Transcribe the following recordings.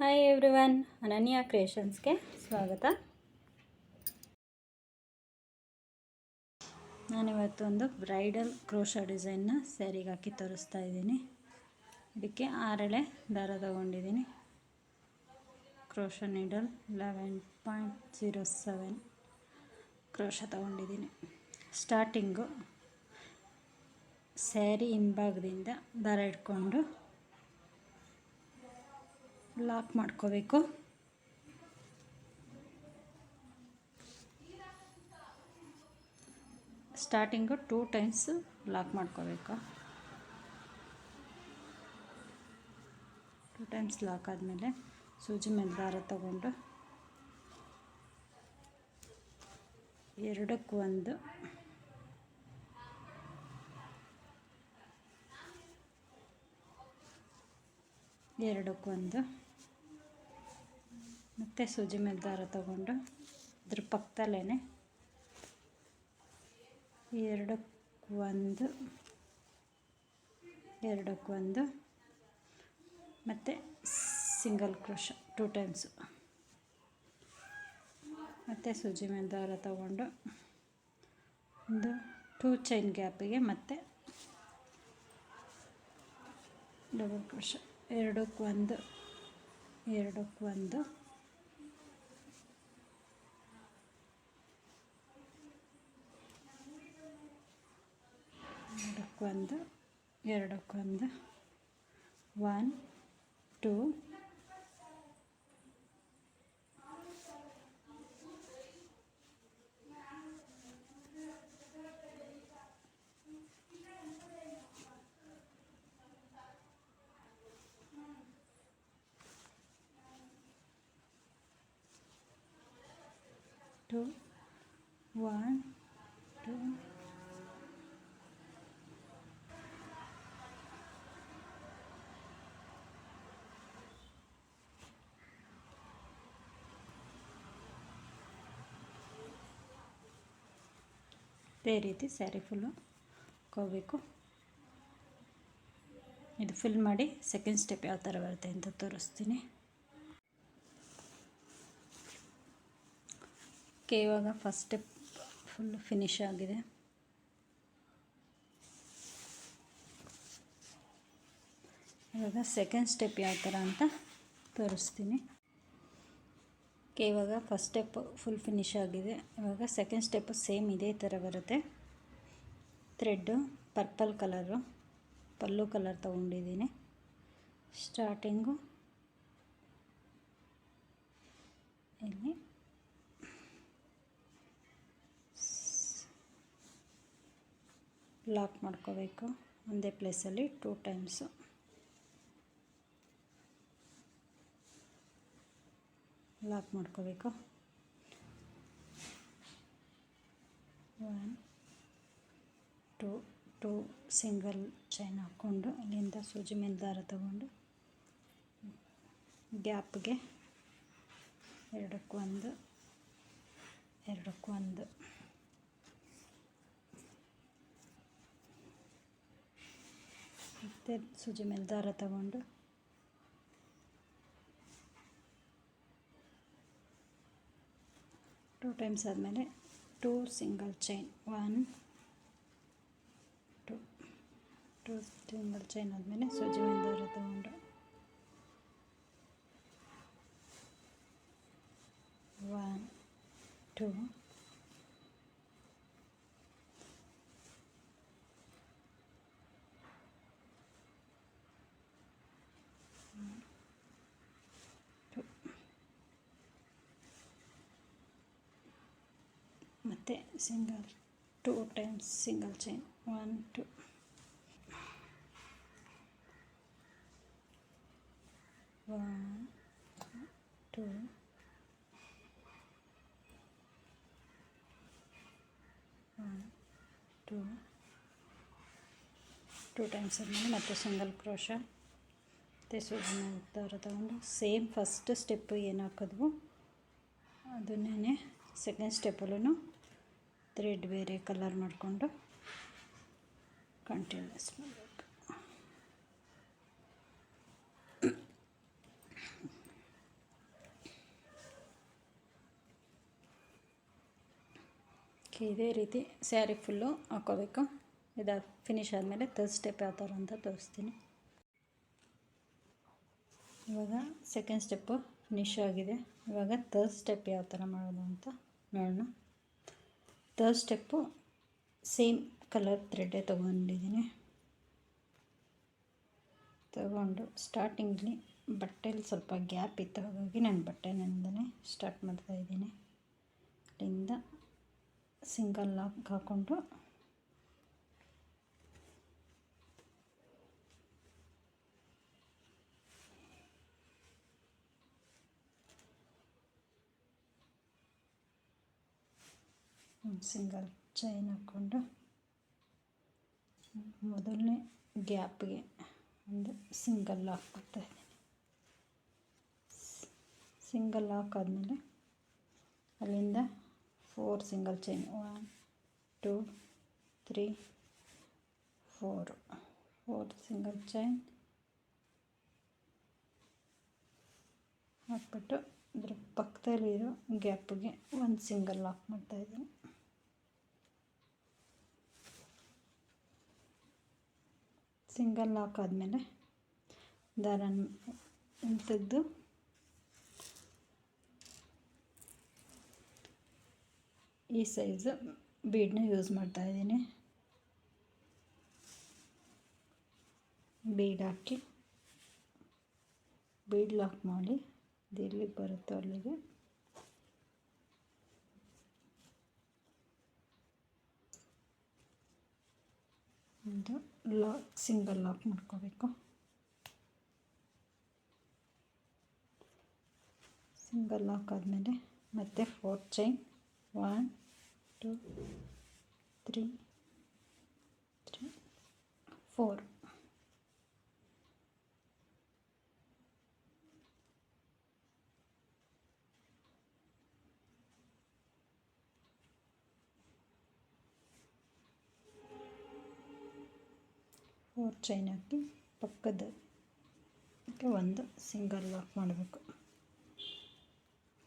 Hi everyone, ಅನನ್ಯ ಕ್ರಿಯೇಷನ್ಸ್ಗೆ ಸ್ವಾಗತ. ನಾನಿವತ್ತು ಒಂದು ಬ್ರೈಡಲ್ ಕ್ರೋಶಾ ಡಿಸೈನ್ನ ಸ್ಯಾರಿಗೆ ಹಾಕಿ ತೋರಿಸ್ತಾ ಇದ್ದೀನಿ. ಇದಕ್ಕೆ 6 ಎಳೆ ದಾರ ತಗೊಂಡಿದ್ದೀನಿ. ಕ್ರೋಶಾ ನೀಡಲ್ 11.07 ಕ್ರೋಶಾ ತಗೊಂಡಿದ್ದೀನಿ. ಸ್ಟಾರ್ಟಿಂಗು ಸ್ಯಾರಿ ಹಿಂಭಾಗದಿಂದ ದಾರ ಇಟ್ಕೊಂಡು ಲಾಕ್ ಮಾಡ್ಕೋಬೇಕು. ಸ್ಟಾರ್ಟಿಂಗು 2 ಟೈಮ್ಸ್ ಲಾಕ್ ಮಾಡ್ಕೋಬೇಕು. 2 ಟೈಮ್ಸ್ ಲಾಕ್ ಆದಮೇಲೆ ಸೂಜಿ ಮೇಲೆ ದಾರ ತಗೊಂಡು ಎರಡಕ್ಕೊಂದು ಮತ್ತು ಸೂಜಿ ಮೇಲೆ ದಾರ ತಗೊಂಡು ಇದ್ರ ಪಕ್ಕದಲ್ಲೇ ಎರಡಕ್ಕೊಂದು ಮತ್ತು ಸಿಂಗಲ್ ಕ್ರೋಶ 2 ಟೈಮ್ಸು, ಮತ್ತು ಸೂಜಿ ಮೇಲೆ ದಾರ ತಗೊಂಡು ಒಂದು 2 ಚೈನ್ ಗ್ಯಾಪಿಗೆ ಮತ್ತು ಡಬಲ್ ಕ್ರೋಶ ಎರಡಕ್ಕೊಂದು ಎರಡಕ್ಕೊಂದು 1 2 2 1 2 ಇದೇ ರೀತಿ ಸ್ಯಾರಿ ಫುಲ್ಲು ಹಾಕೋಬೇಕು. ಇದು ಫಿಲ್ ಮಾಡಿ ಸೆಕೆಂಡ್ ಸ್ಟೆಪ್ ಯಾವ ಥರ ಬರುತ್ತೆ ಅಂತ ತೋರಿಸ್ತೀನಿ. ಇವಾಗ ಫಸ್ಟ್ ಸ್ಟೆಪ್ ಫುಲ್ಲು ಫಿನಿಶ್ ಆಗಿದೆ. ಇವಾಗ ಸೆಕೆಂಡ್ ಸ್ಟೆಪ್ ಯಾವ ಥರ ಅಂತ ತೋರಿಸ್ತೀನಿ. ಇವಾಗ ಫಸ್ಟ್ ಸ್ಟೆಪ್ ಫುಲ್ ಫಿನಿಶ್ ಆಗಿದೆ. ಇವಾಗ ಸೆಕೆಂಡ್ ಸ್ಟೆಪ್ಪು ಸೇಮ್ ಇದೇ ಥರ ಬರುತ್ತೆ. ಥ್ರೆಡ್ಡು ಪರ್ಪಲ್ ಕಲರು ಪಲ್ಲು ಕಲರ್ ತೊಗೊಂಡಿದ್ದೀನಿ. ಸ್ಟಾರ್ಟಿಂಗು ಇಲ್ಲಿ ಲಾಕ್ ಮಾಡ್ಕೋಬೇಕು. ಒಂದೇ ಪ್ಲೇಸಲ್ಲಿ 2 ಟೈಮ್ಸು ಲಾಕ್ ಮಾಡ್ಕೋಬೇಕು. 1 2 ಸಿಂಗಲ್ ಚೈನ್ ಹಾಕ್ಕೊಂಡು ಅಲ್ಲಿಂದ ಸೂಜಿ ಮೇಲೆ ದಾರ ತಗೊಂಡು ಗ್ಯಾಪ್ಗೆ ಎರಡಕ್ಕೊಂದು ಮತ್ತು ಸೂಜಿ ಮೇಲೆ ದಾರ ತಗೊಂಡು ಟೂ ಟೈಮ್ಸ್ ಆದಮೇಲೆ 2 ಸಿಂಗಲ್ ಚೈನ್ 1 2 ಸಿಂಗಲ್ ಚೈನ್ ಆದಮೇಲೆ ಸೂಜಿ ಮೇಲೆ ದಾರ ತಗೊಂಡು 1 2 ಮತ್ತು single 2 times single chain 1 2 1 2 1 2 2 times ಆದಮೇಲೆ ಮತ್ತೆ ಸಿಂಗಲ್ ಕ್ರೋಶ ಮತ್ತು ಸೂಜಿ ಮೇಲೆ ದಾರ ತಗೊಂಡು ಸೇಮ್ ಫಸ್ಟ್ ಸ್ಟೆಪ್ಪು ಏನು ಹಾಕಿದ್ವು ಅದನ್ನೇ ಸೆಕೆಂಡ್ ಸ್ಟೆಪ್ಪಲ್ಲೂ ಥ್ರೆಡ್ ಬೇರೆ ಕಲರ್ ಮಾಡಿಕೊಂಡು ಕಂಟಿನ್ಯೂಸ್ ಮಾಡಬೇಕು. ಇದೇ ರೀತಿ ಸ್ಯಾರಿ ಫುಲ್ಲು ಹಾಕ್ಕೋಬೇಕು. ಇದು ಫಿನಿಶ್ ಆದಮೇಲೆ ಥರ್ಡ್ ಸ್ಟೆಪ್ ಯಾವ ಥರ ಅಂತ ತೋರಿಸ್ತೀನಿ. ಇವಾಗ ಸೆಕೆಂಡ್ ಸ್ಟೆಪ್ಪು ಫಿನಿಶ್ ಆಗಿದೆ. ಇವಾಗ ಥರ್ಡ್ ಸ್ಟೆಪ್ ಯಾವ ಥರ ಮಾಡೋದು ಅಂತ ನೋಡೋಣ. ಥರ್ಡ್ ಸ್ಟೆಪ್ಪು ಸೇಮ್ ಕಲರ್ ಥ್ರೆಡ್ಡೇ ತೊಗೊಂಡಿದ್ದೀನಿ. ತಗೊಂಡು ಸ್ಟಾರ್ಟಿಂಗಲ್ಲಿ ಬಟ್ಟೆಲಿ ಸ್ವಲ್ಪ ಗ್ಯಾಪ್ ಇತ್ತು, ಹಾಗಾಗಿ ನಾನು ಬಟ್ಟೆನಿಂದಲೇ ಸ್ಟಾರ್ಟ್ ಮಾಡ್ತಾಯಿದ್ದೀನಿ. ಅಲ್ಲಿಂದ ಸಿಂಗಲ್ ಲಾಕ್ ಹಾಕ್ಕೊಂಡು ಸಿಂಗಲ್ ಚೈನ್ ಹಾಕ್ಕೊಂಡು ಮೊದಲನೇ ಗ್ಯಾಪ್ಗೆ ಒಂದು ಸಿಂಗಲ್ ಲಾಕ್ ಮಾಡ್ತಾಯಿದ್ದೀನಿ. ಸಿಂಗಲ್ ಲಾಕ್ ಆದಮೇಲೆ ಅಲ್ಲಿಂದ 4 ಸಿಂಗಲ್ ಚೈನ್ 1 2 3 4 ಸಿಂಗಲ್ ಚೈನ್ ಹಾಕ್ಬಿಟ್ಟು ಅದ್ರ ಪಕ್ಕದಲ್ಲಿರೋ ಗ್ಯಾಪ್ಗೆ ಒಂದು ಸಿಂಗಲ್ ಲಾಕ್ ಮಾಡ್ತಾಯಿದ್ದೀನಿ. ಸಿಂಗಲ್ ಲಾಕ್ ಆದಮೇಲೆ ದಾರನ ತೆಗೆದು ಈ ಸೈಜು ಬೀಡನ್ನ ಯೂಸ್ ಮಾಡ್ತಾಯಿದ್ದೀನಿ. ಬೀಡ್ ಹಾಕಿ ಬೀಡ್ ಲಾಕ್ ಮಾಡಿ ಎಲ್ಲಿಗೆ ಬರುತ್ತೋ ಅಲ್ಲಿಗೆ ಒಂದು ಲಾಕ್ ಸಿಂಗಲ್ ಲಾಕ್ ಮಾಡ್ಕೋಬೇಕು. ಸಿಂಗಲ್ ಲಾಕ್ ಆದಮೇಲೆ ಮತ್ತೆ 4 ಚೈನ್ 1 2 3 4 ಚೈನ್ ಹಾಕಿ ಪಕ್ಕದಕ್ಕೆ ಒಂದು ಸಿಂಗಲ್ ಲಾಕ್ ಮಾಡಬೇಕು.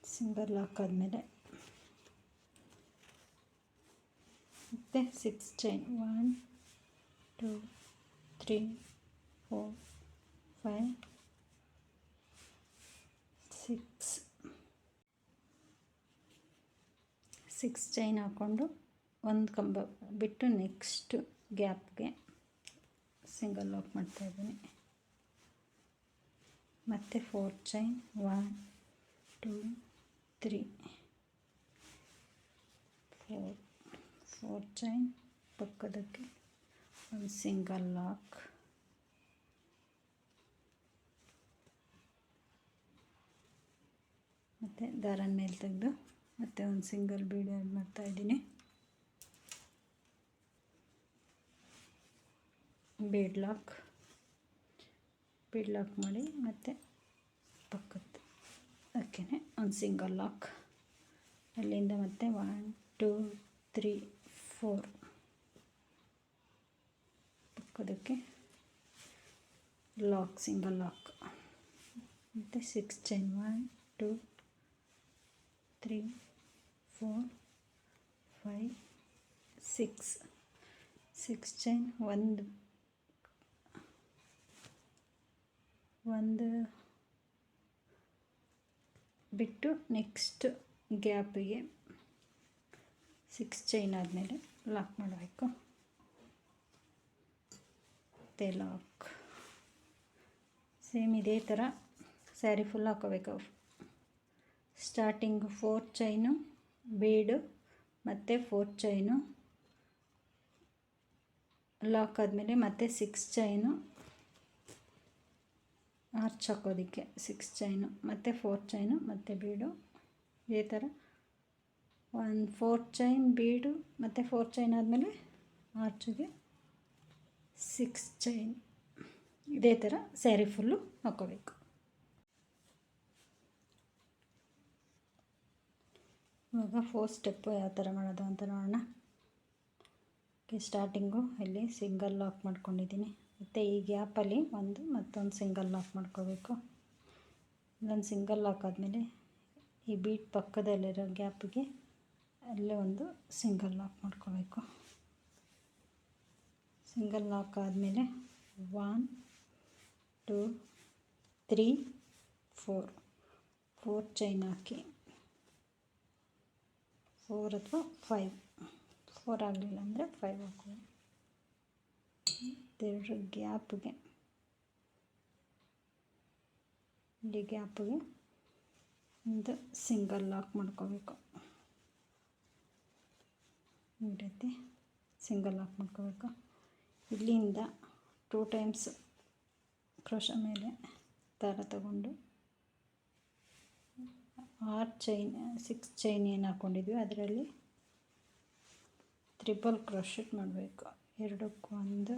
ಸಿಂಗಲ್ ಲಾಕ್ ಆದಮೇಲೆ ಮತ್ತು 6 ಚೈನ್ 1 2 3 4 5 6 ಚೈನ್ ಹಾಕ್ಕೊಂಡು ಒಂದು ಕಂಬ ಬಿಟ್ಟು ನೆಕ್ಸ್ಟ್ ಗ್ಯಾಪ್ಗೆ ಸಿಂಗಲ್ ಲಾಕ್ ಮಾಡ್ತಾಯಿದ್ದೀನಿ. ಮತ್ತು 4 ಚೈನ್ 1 2 3 4 ಚೈನ್ ಪಕ್ಕದಕ್ಕೆ ಒಂದು ಸಿಂಗಲ್ ಲಾಕ್. ಮತ್ತು ದಾರನ ಮೇಲೆ ತೆಗೆದು ಮತ್ತೆ ಒಂದು ಸಿಂಗಲ್ ಬೀಡ್ ಆ್ಯಡ್ ಮಾಡ್ತಾಯಿದ್ದೀನಿ. ಬೀಡ್ ಲಾಕ್ ಮಾಡಿ ಮತ್ತು ಪಕ್ಕದ ಅದಕ್ಕೆ ಒಂದು ಸಿಂಗಲ್ ಲಾಕ್. ಅಲ್ಲಿಂದ ಮತ್ತೆ 1 2 3 4 ಪಕ್ಕದಕ್ಕೆ ಲಾಕ್ ಸಿಂಗಲ್ ಲಾಕ್. ಮತ್ತು 6 ಚೈನ್ 1 2 3 4 5 6 ಚೈನ್ ಒಂದು ಬಿಟ್ಟು ನೆಕ್ಸ್ಟ್ ಗ್ಯಾಪಿಗೆ 6 ಚೈನ್ ಆದಮೇಲೆ ಲಾಕ್ ಮಾಡಬೇಕು. ಮತ್ತು ಲಾಕ್ ಸೇಮ್ ಇದೇ ಥರ ಸ್ಯಾರಿ ಫುಲ್ ಹಾಕೋಬೇಕು. ಸ್ಟಾರ್ಟಿಂಗು 4 ಚೈನು ಬೀಡು ಮತ್ತು 4 ಚೈನು ಲಾಕ್ ಆದಮೇಲೆ ಮತ್ತೆ 6 ಚೈನು ಆರ್ಚ್ ಹಾಕೋದಕ್ಕೆ 6 ಚೈನು ಮತ್ತು 4 ಚೈನು ಮತ್ತು ಬೀಡು. ಇದೇ ಥರ ಒಂದು 4 ಚೈನ್ ಬೀಡು ಮತ್ತು 4 ಚೈನ್ ಆದಮೇಲೆ ಆರ್ಚಿಗೆ 6 ಚೈನ್. ಇದೇ ಥರ ಸ್ಯಾರಿ ಫುಲ್ಲು ಹಾಕೋಬೇಕು. ಇವಾಗ 4 ಸ್ಟೆಪ್ಪು ಯಾವ ಥರ ಮಾಡೋದು ಅಂತ ನೋಡೋಣ. ಸ್ಟಾರ್ಟಿಂಗು ಇಲ್ಲಿ ಸಿಂಗಲ್ ಲಾಕ್ ಮಾಡ್ಕೊಂಡಿದ್ದೀನಿ. ಮತ್ತು ಈ ಗ್ಯಾಪಲ್ಲಿ ಮತ್ತೊಂದು ಸಿಂಗಲ್ ಲಾಕ್ ಮಾಡ್ಕೋಬೇಕು. ಒಂದು ಸಿಂಗಲ್ ಲಾಕ್ ಆದಮೇಲೆ ಈ ಬೀಟ್ ಪಕ್ಕದಲ್ಲಿರೋ ಗ್ಯಾಪಿಗೆ ಅಲ್ಲೇ ಒಂದು ಸಿಂಗಲ್ ಲಾಕ್ ಮಾಡ್ಕೋಬೇಕು. ಸಿಂಗಲ್ ಲಾಕ್ ಆದಮೇಲೆ 1 2 3 4 ಚೈನ್ ಹಾಕಿ 4 ಅಥವಾ 5, 4 ಆಗಲಿಲ್ಲ ಅಂದರೆ 5 ಹಾಕೋದು. ಎರಡು ಗ್ಯಾಪ್ಗೆ ಇಲ್ಲಿ ಗ್ಯಾಪ್ಗೆ ಒಂದು ಸಿಂಗಲ್ ಲಾಕ್ ಮಾಡ್ಕೋಬೇಕು. ಈ ರೀತಿ ಸಿಂಗಲ್ ಲಾಕ್ ಮಾಡ್ಕೋಬೇಕು. ಇಲ್ಲಿಂದ 2 ಟೈಮ್ಸ್ ಕ್ರೋಶ ಮೇಲೆ ದಾರ ತಗೊಂಡು 6 ಚೈನ್ ಏನು ಹಾಕ್ಕೊಂಡಿದ್ವಿ ಅದರಲ್ಲಿ ಟ್ರಿಪಲ್ ಕ್ರೋಶೆಟ್ ಮಾಡಬೇಕು. ಎರಡಕ್ಕೊಂದು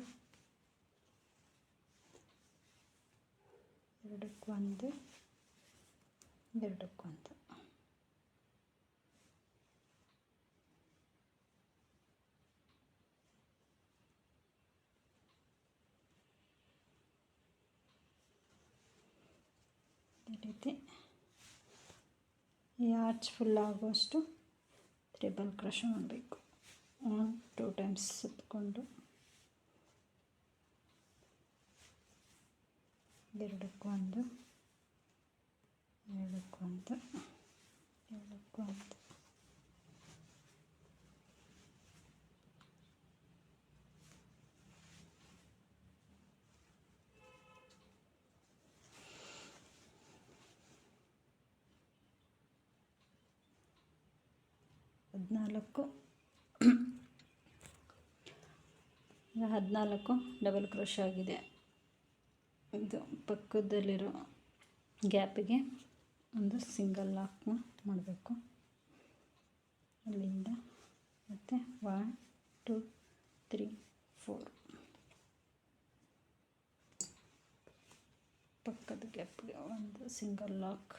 ಈ ರೀತಿ ಈ ಆರ್ಚ್ ಫುಲ್ ಆಗುವಷ್ಟು ಟ್ರಿಪಲ್ ಕ್ರೋಶೆ ಮಾಡಬೇಕು. 2 ಟೈಮ್ಸ್ ಸುತ್ತಕೊಂಡು ಎರಡಕ್ಕೊಂದು ಈಗ 14 ಡಬಲ್ ಕ್ರೋಶೆ ಆಗಿದೆ. ಇದು ಪಕ್ಕದಲ್ಲಿರೋ ಗ್ಯಾಪಿಗೆ ಒಂದು ಸಿಂಗಲ್ ಲಾಕ್ನ ಮಾಡಬೇಕು. ಅಲ್ಲಿಂದ ಮತ್ತು 1 2 3 4 ಪಕ್ಕದ ಗ್ಯಾಪ್ಗೆ ಒಂದು ಸಿಂಗಲ್ ಲಾಕ್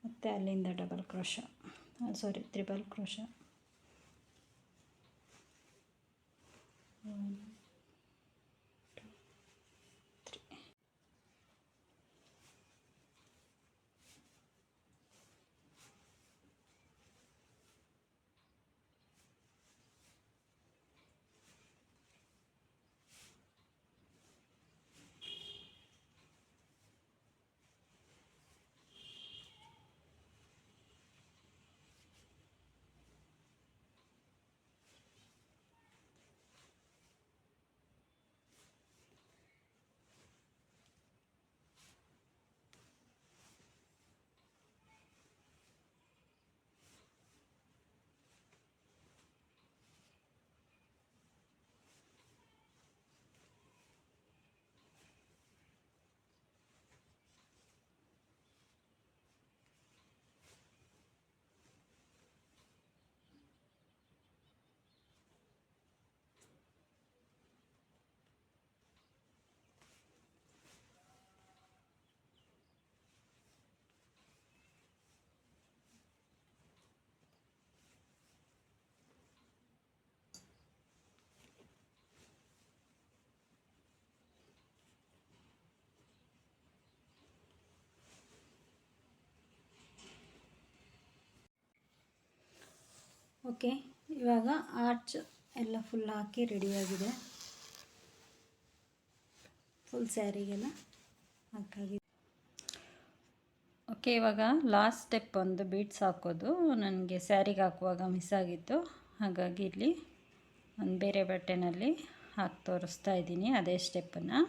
ಮತ್ತು ಅಲ್ಲಿಂದ double crochet triple crochet. 1 2 3 okay. ಇವಾಗ ಆರ್ಚ್ ಎಲ್ಲ ಫುಲ್ ಹಾಕಿ ರೆಡಿಯಾಗಿದೆ. ಫುಲ್ ಸ್ಯಾರಿಗೆಲ್ಲ ಹಾಕಾಗಿದೆ. ಓಕೆ, ಇವಾಗ ಲಾಸ್ಟ್ ಸ್ಟೆಪ್ ಒಂದು ಬೀಡ್ಸ್ ಹಾಕೋದು ನನಗೆ ಸ್ಯಾರಿಗೆ ಹಾಕುವಾಗ ಮಿಸ್ ಆಗಿತ್ತು. ಹಾಗಾಗಿ ಇಲ್ಲಿ ಒಂದು ಬೇರೆ ಬಟ್ಟೆನಲ್ಲಿ ಹಾಕಿ ತೋರಿಸ್ತಾ ಇದ್ದೀನಿ. ಅದೇ ಸ್ಟೆಪ್ಪನ್ನು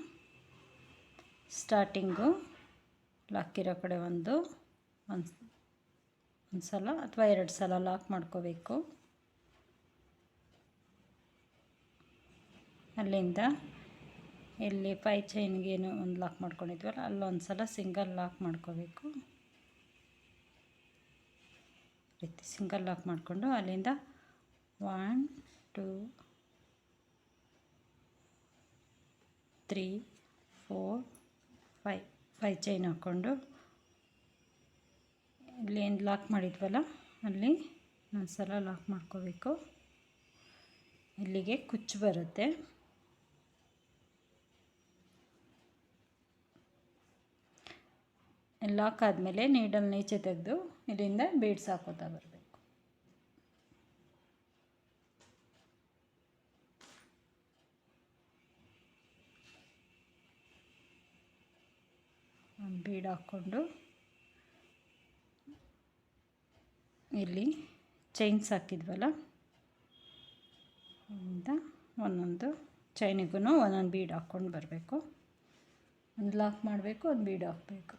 ಸ್ಟಾರ್ಟಿಂಗು ಲಾಕಿರೋ ಕಡೆ ಒಂದು ಸಲ ಅಥವಾ 2 ಸಲ ಲಾಕ್ ಮಾಡ್ಕೋಬೇಕು. ಅಲ್ಲಿಂದ ಇಲ್ಲಿ 5 ಚೈನ್ಗೇನು ಒಂದು ಲಾಕ್ ಮಾಡ್ಕೊಂಡಿದ್ವಲ್ಲ ಅಲ್ಲೊಂದು ಸಲ ಸಿಂಗಲ್ ಲಾಕ್ ಮಾಡ್ಕೋಬೇಕು. ರೀತಿ ಸಿಂಗಲ್ ಲಾಕ್ ಮಾಡಿಕೊಂಡು ಅಲ್ಲಿಂದ 1 2 3 4 5 ಚೈನ್ ಹಾಕ್ಕೊಂಡು ಇಲ್ಲಿ ಏನು ಲಾಕ್ ಮಾಡಿದ್ವಲ್ಲ ಅಲ್ಲಿ ಒಂದು ಸಲ ಲಾಕ್ ಮಾಡ್ಕೋಬೇಕು. ಇಲ್ಲಿಗೆ ಕುಚ್ಚು ಬರುತ್ತೆ. ಲಾಕ್ ಆದಮೇಲೆ ನೀಡಲ್ ನೀಚೆ ತೆಗೆದು ಇಲ್ಲಿಂದ ಬೀಡ್ಸ್ ಹಾಕೋತಾ ಬರಬೇಕು. ಒಂದು ಬೀಡ್ ಹಾಕ್ಕೊಂಡು ಇಲ್ಲಿ ಚೈನ್ಸ್ ಹಾಕಿದ್ವಲ್ಲ ಇಂದ ಒಂದೊಂದು ಚೈನಿಗೂ ಒಂದೊಂದು ಬೀಡ್ ಹಾಕ್ಕೊಂಡು ಬರಬೇಕು. ಒಂದು ಲಾಕ್ ಮಾಡಬೇಕು, ಒಂದು ಬೀಡ್ ಹಾಕಬೇಕು.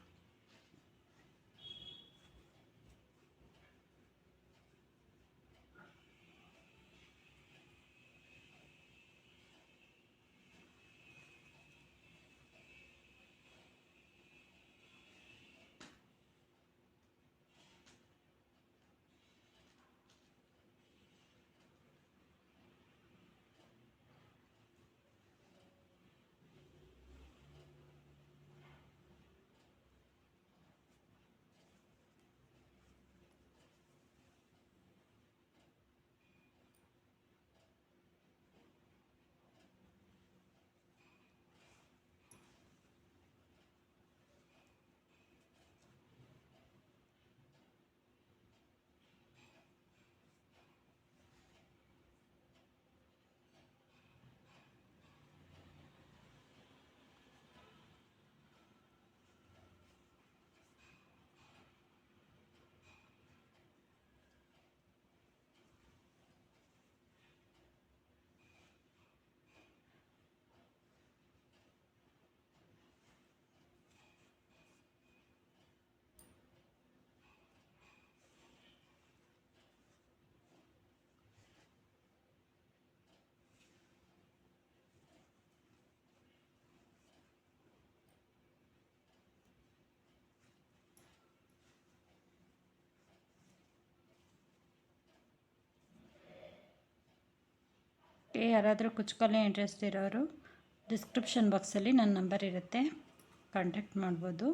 ಯಾರಾದರೂ ಕುಚ್ಚುಕಲೆ ಇಂಟ್ರೆಸ್ಟ್ ಇರೋರು ಡಿಸ್ಕ್ರಿಪ್ಷನ್ ಬಾಕ್ಸಲ್ಲಿ ನನ್ನ ನಂಬರ್ ಇರುತ್ತೆ, ಕಾಂಟ್ಯಾಕ್ಟ್ ಮಾಡ್ಬೋದು.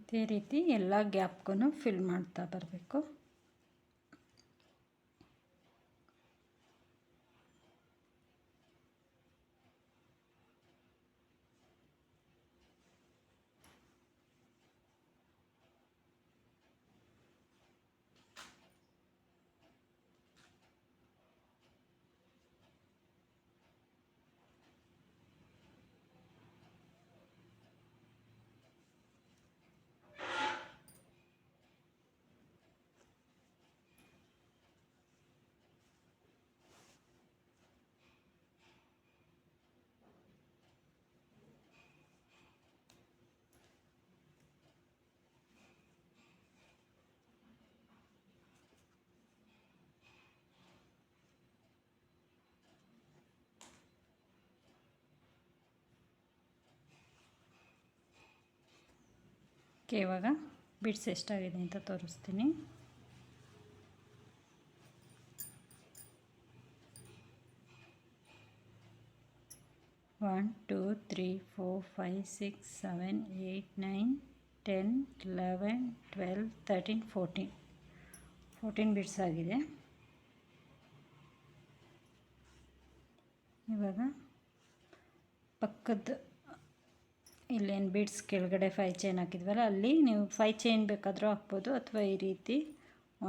ಇದೇ ರೀತಿ ಎಲ್ಲ ಗ್ಯಾಪ್ಗೂ ಫಿಲ್ ಮಾಡ್ತಾ ಬರಬೇಕು. ಇವಾಗ ಬಿಡ್ಸ್ ಎಷ್ಟಾಗಿದೆ ಅಂತ ತೋರಿಸ್ತೀನಿ. ಒನ್ 2 3 4 5 6 7 8 9 10 11 12 13 14 ಬಿಡ್ಸ್ ಆಗಿದೆ. ಇವಾಗ ಪಕ್ಕದ ಇಲ್ಲೇನು ಬೀಡ್ಸ್ ಕೆಳಗಡೆ 5 ಚೈನ್ ಹಾಕಿದ್ವಲ್ಲ ಅಲ್ಲಿ ನೀವು 5 ಚೈನ್ ಬೇಕಾದರೂ ಹಾಕ್ಬೋದು, ಅಥವಾ ಈ ರೀತಿ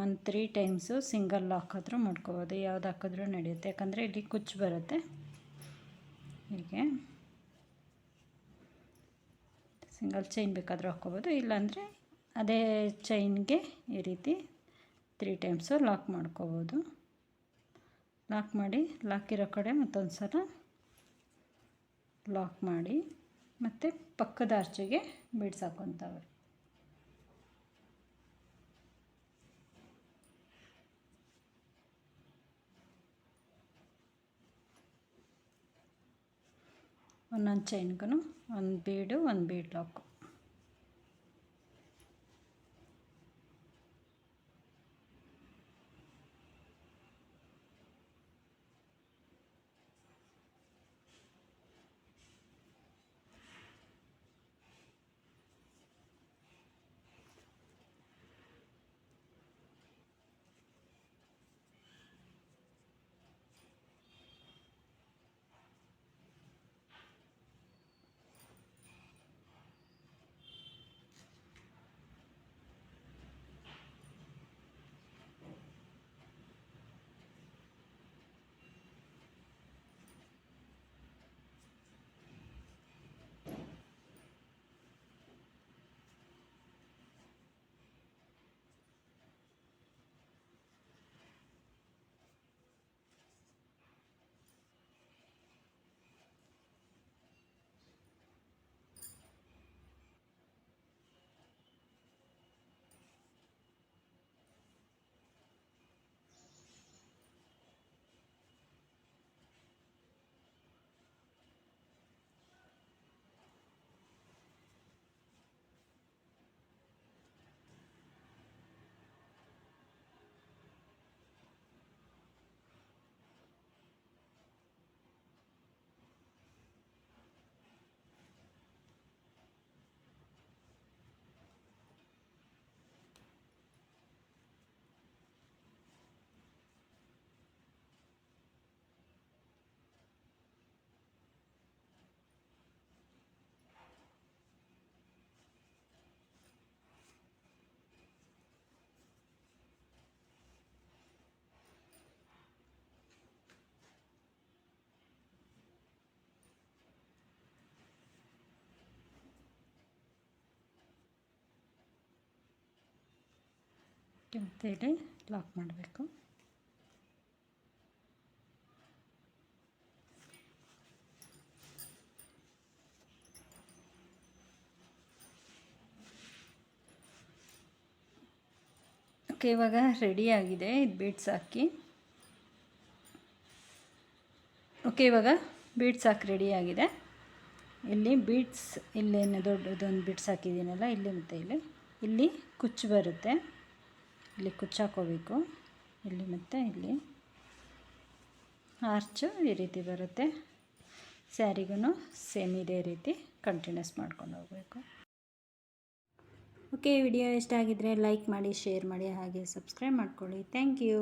ಒಂದು 3 ಟೈಮ್ಸು ಸಿಂಗಲ್ ಹಾಕಾದರೂ ಮಾಡ್ಕೋಬೋದು. ಯಾವ್ದು ಹಾಕಿದ್ರೂ ನಡೆಯುತ್ತೆ, ಯಾಕಂದರೆ ಇಲ್ಲಿ ಕುಚ್ಚು ಬರುತ್ತೆ. ಹೀಗೆ ಸಿಂಗಲ್ ಚೈನ್ ಬೇಕಾದರೂ ಹಾಕ್ಕೋಬೋದು, ಇಲ್ಲಾಂದರೆ ಅದೇ ಚೈನ್ಗೆ ಈ ರೀತಿ 3 ಟೈಮ್ಸು ಲಾಕ್ ಮಾಡ್ಕೋಬೋದು. ಲಾಕ್ ಮಾಡಿ ಲಾಕಿರೋ ಕಡೆ ಮತ್ತೊಂದು ಸಲ ಲಾಕ್ ಮಾಡಿ ಮತ್ತು ಪಕ್ಕದ ಆರ್ಚಿಗೆ ಬೀಡ್ಸ್ ಹಾಕ್ಕೊತಾವೆ. ಒಂದೊಂದು ಚೈನ್ಗೂ ಒಂದು ಬೀಡ್ ಲಾಕು. ಮತ್ತು ಇಲ್ಲಿ ಲಾಕ್ ಮಾಡಬೇಕು. ಓಕೆ, ಇವಾಗ ರೆಡಿಯಾಗಿದೆ ಇದು ಬೀಡ್ಸ್ ಹಾಕಿ. ಓಕೆ, ಇವಾಗ ಬೀಡ್ಸ್ ಹಾಕಿ ರೆಡಿಯಾಗಿದೆ. ಇಲ್ಲಿ ಬೀಡ್ಸ್ ಇಲ್ಲೇನು ದೊಡ್ಡದೊಂದು ಬೀಡ್ಸ್ ಹಾಕಿದ್ದೀನಲ್ಲ ಇಲ್ಲಿ ಮತ್ತು ಇಲ್ಲಿ ಕುಚ್ಚು ಬರುತ್ತೆ. ಇಲ್ಲಿ ಕುಚ್ಚು ಹಾಕೋಬೇಕು ಇಲ್ಲಿ ಮತ್ತು ಇಲ್ಲಿ ಆರ್ಚು ಈ ರೀತಿ ಬರುತ್ತೆ. ಸ್ಯಾರಿಗೂ ಸೇಮ್ ಇದೇ ರೀತಿ ಕಂಟಿನ್ಯೂಸ್ ಮಾಡ್ಕೊಂಡು ಹೋಗಬೇಕು. ಓಕೆ, ವಿಡಿಯೋ ಇಷ್ಟ ಆಗಿದ್ದರೆ ಲೈಕ್ ಮಾಡಿ, ಶೇರ್ ಮಾಡಿ, ಹಾಗೆ ಸಬ್ಸ್ಕ್ರೈಬ್ ಮಾಡ್ಕೊಳ್ಳಿ. Thank you.